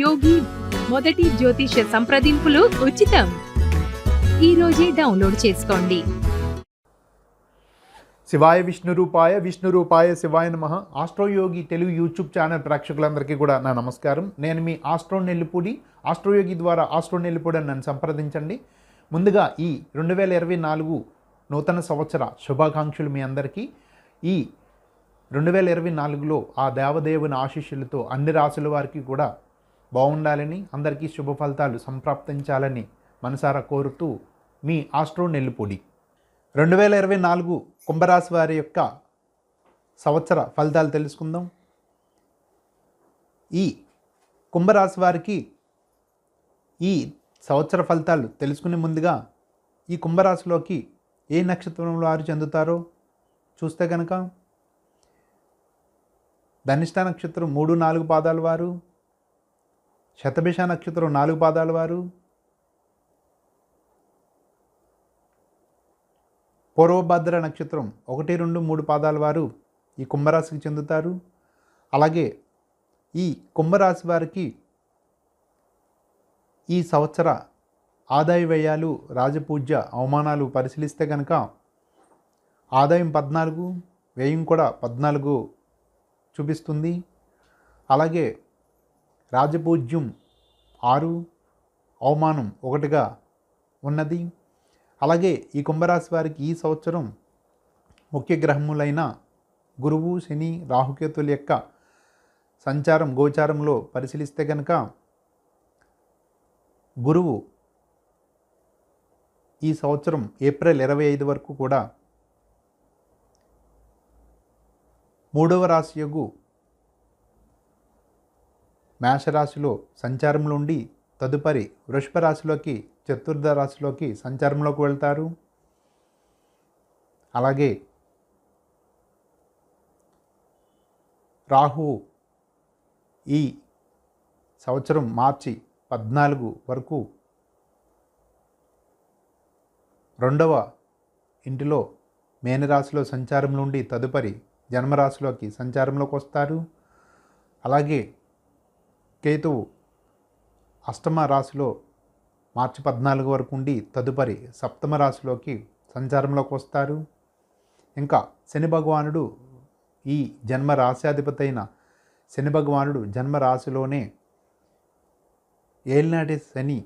యోగి మొదటి జ్యోతిష సంప్రదింపులు ఉచితం. ఈ రోజే డౌన్లోడ్ చేసుకోండి. శివాయ విష్ణురూపాయ శివాయ నమః. ఆస్ట్రోయోగి తెలుగు యూట్యూబ్ ఛానల్ ప్రేక్షకులందరికీ కూడా నా నమస్కారం. నేను మీ ఆస్ట్రో నెల్లిపూడి. ఆస్ట్రోయోగి ద్వారా ఆస్ట్రో నెల్లిపూడి అని నన్ను సంప్రదించండి. ముందుగా ఈ 2024 నూతన సంవత్సర శుభాకాంక్షలు మీ అందరికీ. ఈ 2024లో ఆ దేవదేవుని ఆశీస్సులతో అన్ని రాసుల వారికి కూడా బాగుండాలని, అందరికీ శుభ ఫలితాలు సంప్రాప్తించాలని మనసారా కోరుతూ మీ ఆస్ట్రో నెల్లిపూడి. 2024 కుంభరాశి వారి యొక్క సంవత్సర ఫలితాలు తెలుసుకుందాం. ఈ కుంభరాశి వారికి ఈ సంవత్సర ఫలితాలు తెలుసుకునే ముందుగా ఈ కుంభరాశిలోకి ఏ నక్షత్రంలో వారు చెందుతారో చూస్తే కనుక ధనిష్ట నక్షత్రం 3-4 పాదాల వారు, శతభిష నక్షత్రం 4 పాదాల వారు, పూర్వభద్ర నక్షత్రం 1-2-3 పాదాల వారు ఈ కుంభరాశికి చెందుతారు. అలాగే ఈ కుంభరాశి వారికి ఈ సంవత్సర ఆదాయ వ్యయాలు, రాజపూజ్య అవమానాలు పరిశీలిస్తే కనుక ఆదాయం 14, వ్యయం కూడా 14 చూపిస్తుంది. అలాగే రాజపూజ్యం 6, అవమానం 1గా ఉన్నది. అలాగే ఈ కుంభరాశి వారికి ఈ సంవత్సరం ముఖ్య గ్రహములైన గురువు, శని, రాహుకేతుల యొక్క సంచారం గోచారంలో పరిశీలిస్తే కనుక గురువు ఈ సంవత్సరం ఏప్రిల్ 25 వరకు కూడా 3వ రాశి యొగు మేషరాశిలో సంచారంలో ఉండి తదుపరి వృషభ రాశిలోకి, చతుర్థ రాశిలోకి సంచారంలోకి వెళ్తారు. అలాగే రాహువు ఈ సంవత్సరం మార్చి 14 వరకు 2వ ఇంటిలో మేనరాశిలో సంచారంలో ఉండి తదుపరి జన్మరాశిలోకి సంచారంలోకి వస్తారు. అలాగే కేతువు అష్టమ రాశిలో మార్చి 14 వరకు ఉండి తదుపరి సప్తమ రాశిలోకి సంచారంలోకి వస్తారు. ఇంకా శని భగవానుడు ఈ జన్మ రాశ్యాధిపతి అయిన శని భగవానుడు జన్మరాశిలోనే ఏలినాటి శని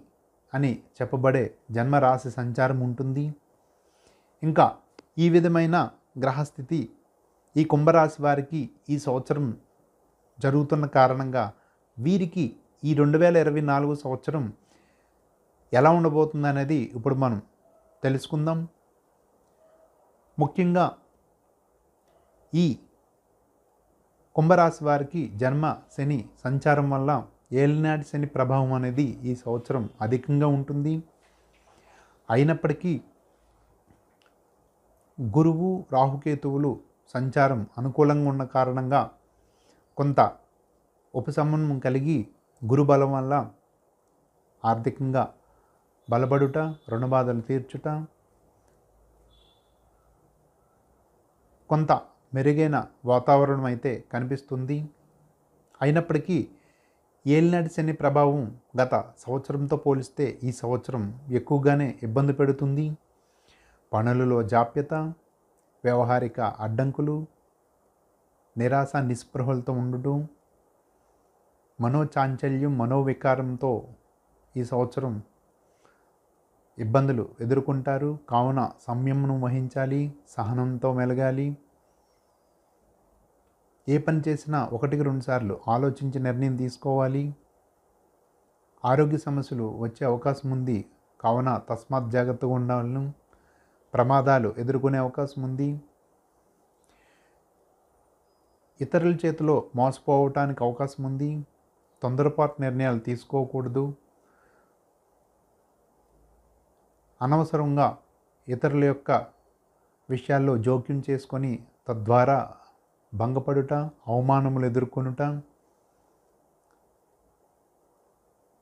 అని చెప్పబడే జన్మరాశి సంచారం ఉంటుంది. ఇంకా ఈ విధమైన గ్రహస్థితి ఈ కుంభరాశి వారికి ఈ సంవత్సరం జరుగుతున్న కారణంగా వీరికి ఈ 2024 సంవత్సరం ఎలా ఉండబోతుంది అనేది ఇప్పుడు మనం తెలుసుకుందాం. ముఖ్యంగా ఈ కుంభరాశి వారికి జన్మ శని సంచారం వల్ల ఏలినాటి శని ప్రభావం అనేది ఈ సంవత్సరం అధికంగా ఉంటుంది. అయినప్పటికీ గురువు, రాహుకేతువులు సంచారం అనుకూలంగా ఉన్న కారణంగా కొంత ఉపశమనం కలిగి గురుబలం వల్ల ఆర్థికంగా బలపడుట, రుణబాధలు తీర్చుట, కొంత మెరుగైన వాతావరణం అయితే కనిపిస్తుంది. అయినప్పటికీ ఏలినాటి శని ప్రభావం గత సంవత్సరంతో పోలిస్తే ఈ సంవత్సరం ఎక్కువగానే ఇబ్బంది పెడుతుంది. పనులలో జాప్యత, వ్యవహారిక అడ్డంకులు, నిరాశ నిస్పృహలతో ఉండటం, మనోచాంచల్యం, మనోవికారంతో ఈ సంవత్సరం ఇబ్బందులు ఎదుర్కొంటారు. కావున సంయమనం వహించాలి, సహనంతో మెలగాలి. ఏ పని చేసినా 1-2 సార్లు ఆలోచించి నిర్ణయం తీసుకోవాలి. ఆరోగ్య సమస్యలు వచ్చే అవకాశం ఉంది. కావున తస్మాత్ జాగ్రత్తగా ఉండాలను. ప్రమాదాలు ఎదుర్కొనే అవకాశం ఉంది. ఇతరుల చేతిలో మోసపోవటానికి అవకాశం ఉంది. తొందరపాటు నిర్ణయాలు తీసుకోకూడదు. అనవసరంగా ఇతరుల యొక్క విషయాల్లో జోక్యం చేసుకొని తద్వారా భంగపడుట, అవమానములు ఎదుర్కొనుట,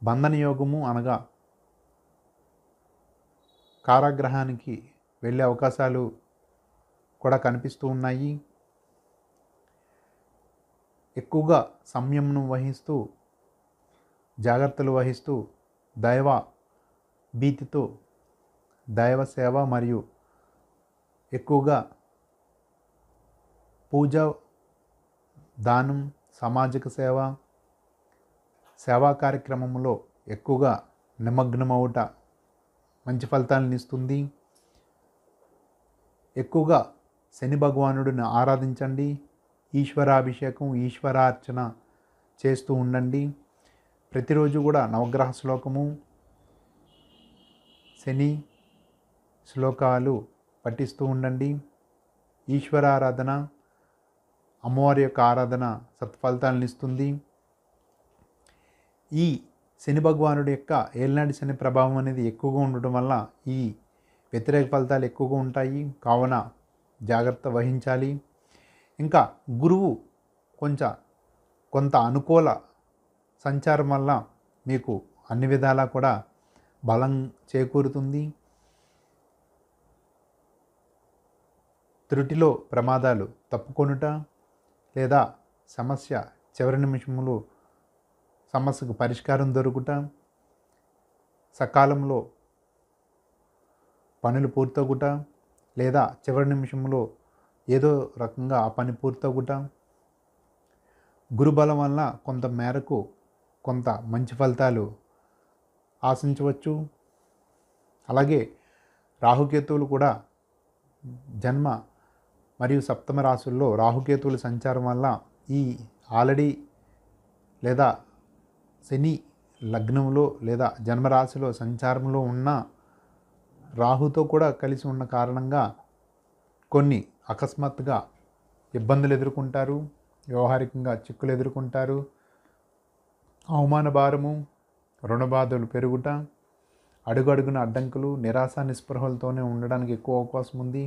బంధన యోగము అనగా కారాగృహానికి వెళ్ళే అవకాశాలు కూడా కనిపిస్తూ ఉన్నాయి. ఎక్కువగా సంయమనం వహిస్తూ జాగ్రత్తలు వహిస్తూ దైవ భీతితో దైవ సేవ మరియు ఎక్కువగా పూజ, దానం, సామాజిక సేవా కార్యక్రమంలో ఎక్కువగా నిమగ్నమవుట మంచి ఫలితాలను ఇస్తుంది. ఎక్కువగా శని భగవానుడిని ఆరాధించండి. ఈశ్వరాభిషేకం, ఈశ్వరార్చన చేస్తూ ఉండండి. ప్రతిరోజు కూడా నవగ్రహ శ్లోకము, శని శ్లోకాలు పఠిస్తూ ఉండండి. ఈశ్వరారాధన, అమ్మవారి యొక్క ఆరాధన సత్ఫలితాలను ఇస్తుంది. ఈ శని భగవానుడి యొక్క ఏలినాటి శని ప్రభావం అనేది ఎక్కువగా ఉండటం వల్ల ఈ వ్యతిరేక ఫలితాలు ఎక్కువగా ఉంటాయి. కావున జాగ్రత్త వహించాలి. ఇంకా గురువు కొంత అనుకూల సంచారం వల్ల మీకు అన్ని విధాలా కూడా బలం చేకూరుతుంది. త్రుటిలో ప్రమాదాలు తప్పుకొనుట లేదా సమస్య చివరి నిమిషంలో సమస్యకు పరిష్కారం దొరుకుట, సకాలంలో పనులు పూర్తవుట లేదా చివరి నిమిషంలో ఏదో రకంగా ఆ పని పూర్తవుట, గురుబలం వల్ల కొంత మేరకు కొంత మంచి ఫలితాలు ఆశించవచ్చు. అలాగే రాహుకేతువులు కూడా జన్మ మరియు సప్తమ రాశుల్లో రాహుకేతువుల సంచారం వల్ల ఈ ఆల్రెడీ లేదా శని లగ్నంలో లేదా జన్మరాశిలో సంచారంలో ఉన్న రాహుతో కూడా కలిసి ఉన్న కారణంగా కొన్ని అకస్మాత్తుగా ఇబ్బందులు ఎదుర్కొంటారు, వ్యవహారికంగా చిక్కులు ఎదుర్కొంటారు. అవమాన భారము, రుణబాధలు పెరుగుట, అడుగడుగున అడ్డంకులు, నిరాశ నిస్పృహలతోనే ఉండడానికి ఎక్కువ అవకాశం ఉంది.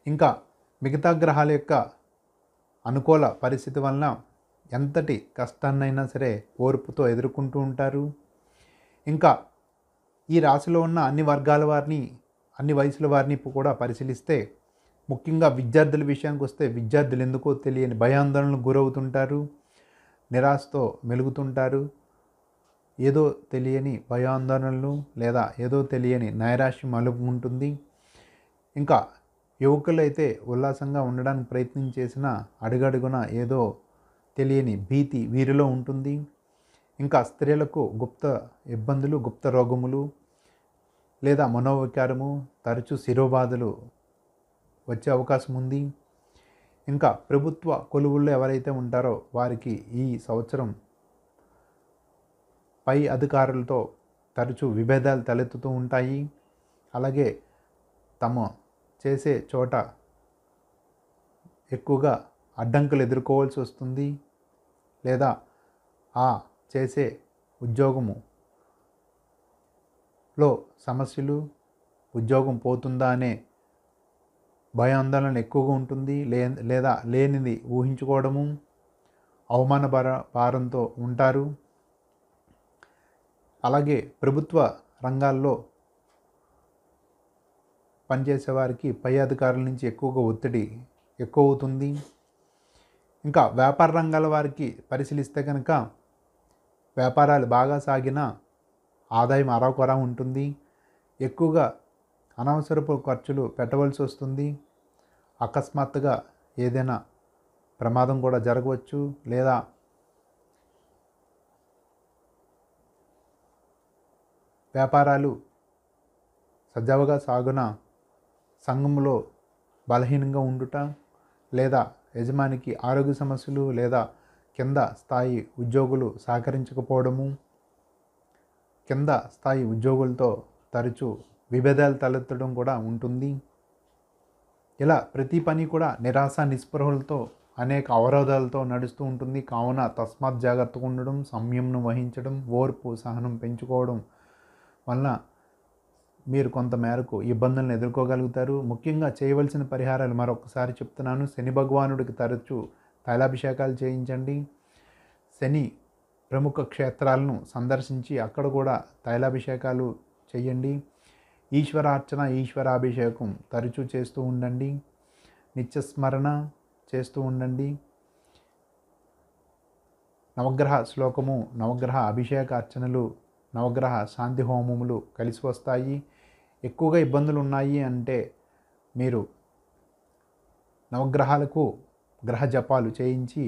ఇంకా మిగతా గ్రహాల యొక్క అనుకూల పరిస్థితి వలన ఎంతటి కష్టాన్నైనా సరే ఓర్పుతో ఎదుర్కొంటూ ఉంటారు. ఇంకా ఈ రాశిలో ఉన్న అన్ని వర్గాల వారిని, అన్ని వయసుల వారిని కూడా పరిశీలిస్తే ముఖ్యంగా విద్యార్థుల విషయానికి వస్తే విద్యార్థులు ఎందుకో తెలియని భయాందోళనకు గురవుతుంటారు, నిరాశతో మెలుగుతుంటారు. ఏదో తెలియని భయాందోళనలు లేదా ఏదో తెలియని నైరాశ్యం అలుపుకుంటుంది. ఇంకా యువకులు అయితే ఉల్లాసంగా ఉండడానికి ప్రయత్నం చేసినా అడుగడుగున ఏదో తెలియని భీతి వీరిలో ఉంటుంది. ఇంకా స్త్రీలకు గుప్త ఇబ్బందులు, గుప్త రోగములు లేదా మనోవికారము, తరచూ శిరోబాధలు వచ్చే అవకాశం ఉంది. ఇంకా ప్రభుత్వ కొలువుల్లో ఎవరైతే ఉంటారో వారికి ఈ సంవత్సరం పై అధికారులతో తరచూ విభేదాలు తలెత్తుతూ ఉంటాయి. అలాగే తమ చేసే చోట ఎక్కువగా అడ్డంకులు ఎదుర్కోవాల్సి వస్తుంది. లేదా ఆ చేసే ఉద్యోగములో సమస్యలు, ఉద్యోగం పోతుందా అనే భయాందోళన ఎక్కువగా ఉంటుంది. లేదా లేనిది ఊహించుకోవడము, అవమాన భారంతో ఉంటారు. అలాగే ప్రభుత్వ రంగాల్లో పనిచేసే వారికి పై అధికారుల నుంచి ఎక్కువగా ఒత్తిడి ఎక్కువ అవుతుంది. ఇంకా వ్యాపార రంగాల వారికి పరిశీలిస్తే కనుక వ్యాపారాలు బాగా సాగినా ఆదాయం అరకొర ఉంటుంది. ఎక్కువగా అనవసరపు ఖర్చులు పెట్టవలసి వస్తుంది. అకస్మాత్తుగా ఏదైనా ప్రమాదం కూడా జరగవచ్చు. లేదా వ్యాపారాలు సజావుగా సాగున సంఘంలో బలహీనంగా ఉండుట, లేదా యజమానికి ఆరోగ్య సమస్యలు లేదా కింద స్థాయి ఉద్యోగులు సహకరించకపోవడము, కింద స్థాయి ఉద్యోగులతో తరచూ విభేదాలు తలెత్తడం కూడా ఉంటుంది. ఇలా ప్రతి పని కూడా నిరాశ నిస్పృహలతో అనేక అవరోధాలతో నడుస్తూ ఉంటుంది. కావున తస్మాత్ జాగ్రత్తగా ఉండడం, సంయమనం వహించడం, ఓర్పు సహనం పెంచుకోవడం వలన మీరు కొంత మేరకు ఇబ్బందులను ఎదుర్కోగలుగుతారు. ముఖ్యంగా చేయవలసిన పరిహారాలు మరొకసారి చెప్తున్నాను. శని భగవానుడికి తరచూ తైలాభిషేకాలు చేయించండి. శని ప్రముఖ క్షేత్రాలను సందర్శించి అక్కడ కూడా తైలాభిషేకాలు చేయండి. ఈశ్వరార్చన, ఈశ్వరాభిషేకం తరచూ చేస్తూ ఉండండి. నిత్యస్మరణ చేస్తూ ఉండండి. నవగ్రహ శ్లోకము, నవగ్రహ అభిషేక అర్చనలు, నవగ్రహ శాంతి హోమములు కలిసి వస్తాయి. ఎక్కువగా ఇబ్బందులు ఉన్నాయి అంటే మీరు నవగ్రహాలకు గ్రహ జపాలు చేయించి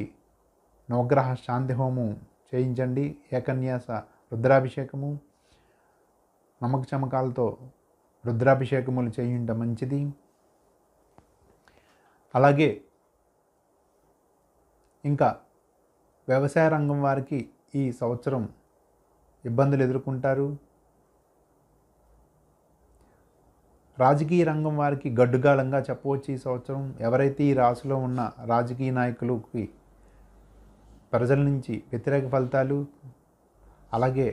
నవగ్రహ శాంతి హోమం చేయించండి. ఏకన్యాస రుద్రాభిషేకము, నమక చమకాలతో రుద్రాభిషేకములు చేయించడం మంచిది. అలాగే ఇంకా వ్యవసాయ రంగం వారికి ఈ సంవత్సరం ఇబ్బందులు ఎదుర్కొంటారు. రాజకీయ రంగం వారికి గడ్డుగాలంగా చెప్పవచ్చు ఈ సంవత్సరం. ఎవరైతే ఈ రాశిలో ఉన్న రాజకీయ నాయకులకి ప్రజల నుంచి వ్యతిరేక ఫలితాలు, అలాగే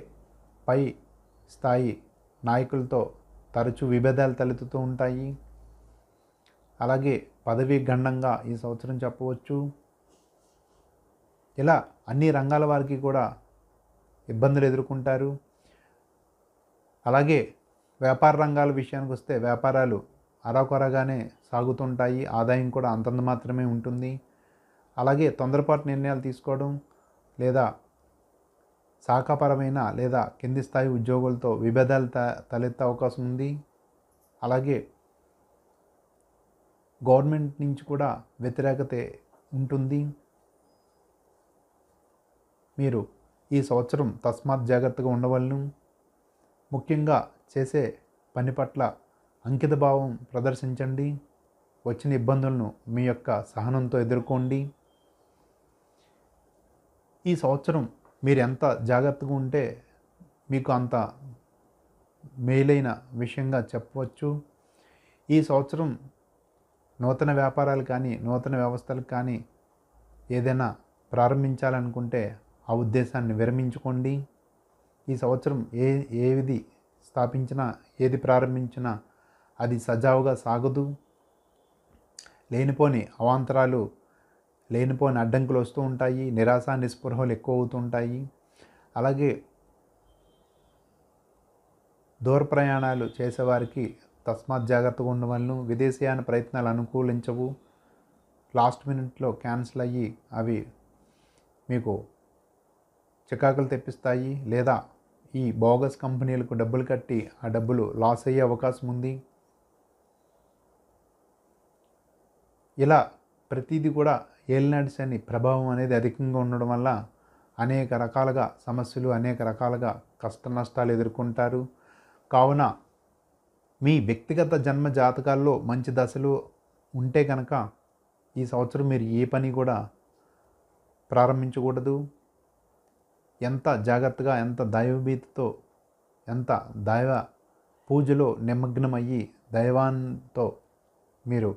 పై స్థాయి నాయకులతో తరచూ విభేదాలు తలెత్తుతూ ఉంటాయి. అలాగే పదవీ గండంగా ఈ సంవత్సరం చెప్పవచ్చు. ఇలా అన్ని రంగాల వారికి కూడా ఇబ్బందులు ఎదుర్కొంటారు. అలాగే వ్యాపార రంగాల విషయానికి వస్తే వ్యాపారాలు అరాకొరగానే సాగుతుంటాయి. ఆదాయం కూడా అంతంత మాత్రమే ఉంటుంది. అలాగే తొందరపాటు నిర్ణయాలు తీసుకోవడం లేదా శాఖాపరమైన లేదా కింది స్థాయి ఉద్యోగులతో విభేదాలు తలెత్తే అవకాశం ఉంది. అలాగే గవర్నమెంట్ నుంచి కూడా వ్యతిరేకత ఉంటుంది. మీరు ఈ సంవత్సరం తస్మాత్ జాగ్రత్తగా ఉండవలను. ముఖ్యంగా చేసే పని పట్ల అంకిత భావం ప్రదర్శించండి. వచ్చిన ఇబ్బందులను మీ యొక్క సహనంతో ఎదుర్కోండి. ఈ సంవత్సరం మీరు ఎంత జాగ్రత్తగా ఉంటే మీకు అంత మేలైన విషయంగా చెప్పవచ్చు. ఈ సంవత్సరం నూతన వ్యాపారాలు కానీ నూతన వ్యవస్థలు కానీ ఏదైనా ప్రారంభించాలనుకుంటే ఆ ఉద్దేశాన్ని విరమించుకోండి. ఈ సంవత్సరం ఏది స్థాపించినా ఏది ప్రారంభించినా అది సజావుగా సాగదు. లేనిపోని అవాంతరాలు, లేనిపోని అడ్డంకులు వస్తూ ఉంటాయి. నిరాశ నిస్పృహలు ఎక్కువ అవుతుంటాయి. అలాగే దూర ప్రయాణాలు చేసేవారికి తస్మాత్ జాగ్రత్తగా ఉండవలను. విదేశీయాన ప్రయత్నాలు అనుకూలించవు. లాస్ట్ మినిట్లో క్యాన్సిల్ అయ్యి అవి మీకు చికాకులు తెప్పిస్తాయి. లేదా ఈ బోగస్ కంపెనీలకు డబ్బులు కట్టి ఆ డబ్బులు లాస్ అయ్యే అవకాశం ఉంది. ఇలా ప్రతిదీ కూడా ఏలినాటి శని ప్రభావం అనేది అధికంగా ఉండడం వల్ల అనేక రకాలుగా సమస్యలు, అనేక రకాలుగా కష్ట నష్టాలు ఎదుర్కొంటారు. కావున మీ వ్యక్తిగత జన్మ జాతకాల్లో మంచి దశలు ఉంటే కనుక ఈ సంవత్సరం మీరు ఏ పని కూడా ప్రారంభించకూడదు. ఎంత జాగ్రత్తగా, ఎంత దైవభీతితో, ఎంత దైవ పూజలో నిమగ్నమయ్యి దైవాంతో మీరు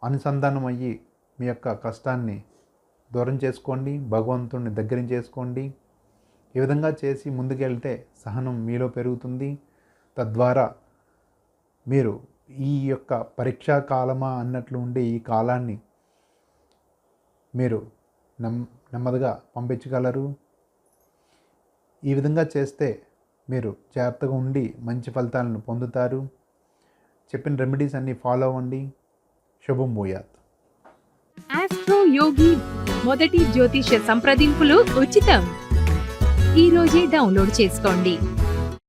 అనుసంధానం అయ్యి మీ యొక్క కష్టాన్ని దూరం చేసుకోండి. భగవంతుడిని దగ్గర చేసుకోండి. ఈ విధంగా చేసి ముందుకెళ్తే సహనం మీలో పెరుగుతుంది. తద్వారా మీరు ఈ యొక్క పరీక్షా కాలమా అన్నట్లు ఉండే ఈ కాలాన్ని మీరు నెమ్మదిగా పంపించగలరు. ఈ విధంగా చేస్తే మీరు జాగ్రత్తగా ఉండి మంచి ఫలితాలను పొందుతారు. చెప్పిన రెమెడీస్ అన్నీ ఫాలో అవ్వండి. శుభం భూయాత్. ఆస్ట్రో యోగి మొదటి జ్యోతిష సంప్రదింపులు ఉచితం. ఈ రోజే డౌన్లోడ్ చేసుకోండి.